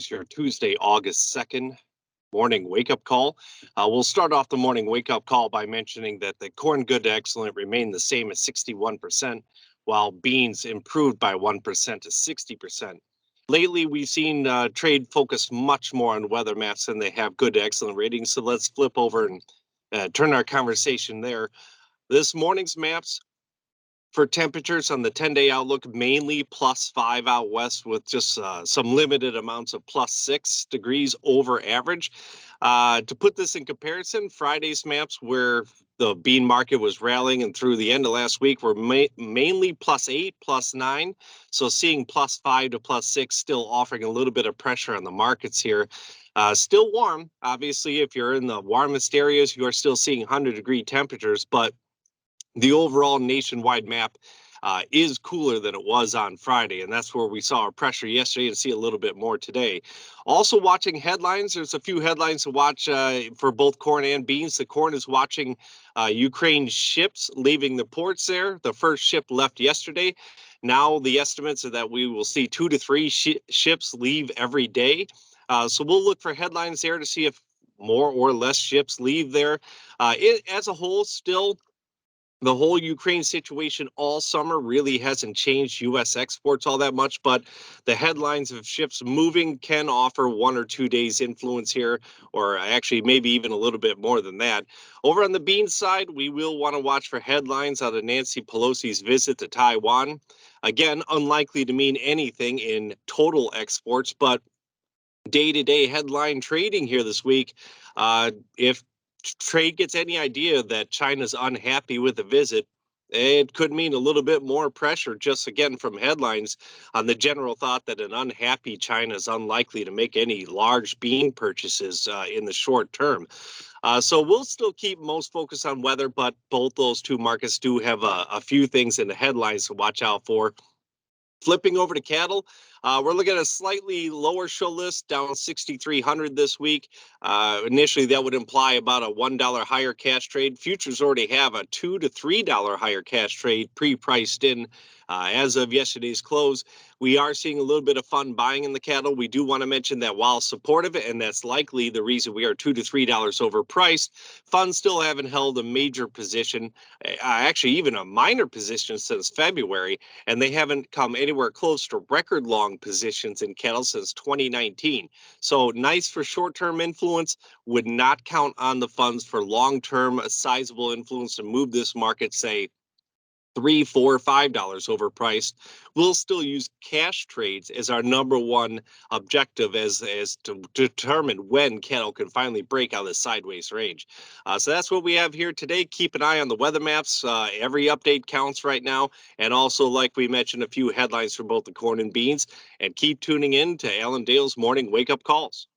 is your Tuesday, August 2nd morning wake up call. We'll start off the morning wake up call by mentioning that the corn good to excellent remained the same at 61%, while beans improved by 1% to 60%. Lately, we've seen trade focus much more on weather maps than they have good to excellent ratings. So let's flip over and turn our conversation there. This morning's maps for temperatures on the 10-day outlook, mainly +5 out west with just some limited amounts of +6 degrees over average. To put this in comparison, Friday's maps where the bean market was rallying and through the end of last week were mainly +8, +9. So seeing +5 to +6 still offering a little bit of pressure on the markets here. Still warm. Obviously, if you're in the warmest areas, you are still seeing 100-degree temperatures, but the overall nationwide map is cooler than it was on Friday, and that's where we saw our pressure yesterday and see a little bit more today. Also watching headlines, there's a few headlines to watch for both corn and beans. The corn is watching Ukraine ships leaving the ports there. The first ship left yesterday. Now the estimates are that we will see 2 to 3 ships leave every day. So we'll look for headlines there to see if more or less ships leave there. As a whole, still, the whole Ukraine situation all summer really hasn't changed U.S. exports all that much, but the headlines of ships moving can offer 1 or 2 days influence here, or actually maybe even a little bit more than that. Over on the beans side, we will want to watch for headlines out of Nancy Pelosi's visit to Taiwan. Again, unlikely to mean anything in total exports, but day-to-day headline trading here this week. If trade gets any idea that China's unhappy with the visit, it could mean a little bit more pressure, just again from headlines, on the general thought that an unhappy China is unlikely to make any large bean purchases in the short term. So we'll still keep most focus on weather, but both those two markets do have a few things in the headlines to watch out for. Flipping over to cattle, we're looking at a slightly lower show list, down 6,300 this week. Initially, that would imply about a $1 higher cash trade. Futures already have a $2 to $3 higher cash trade pre-priced in as of yesterday's close. We are seeing a little bit of fun buying in the cattle. We do want to mention that while supportive, and that's likely the reason we are $2 to $3 overpriced, funds still haven't held a major position, actually even a minor position since February, and they haven't come anywhere close to record long positions in cattle since 2019. So nice for short-term influence, would not count on the funds for long-term sizable influence to move this market, say, $3, $4, $5 overpriced. We'll still use cash trades as our number one objective as to determine when cattle can finally break out of the sideways range. So that's what we have here today. Keep an eye on the weather maps. Every update counts right now. And also, like we mentioned, a few headlines for both the corn and beans. And keep tuning in to Alan Dale's morning wake-up calls.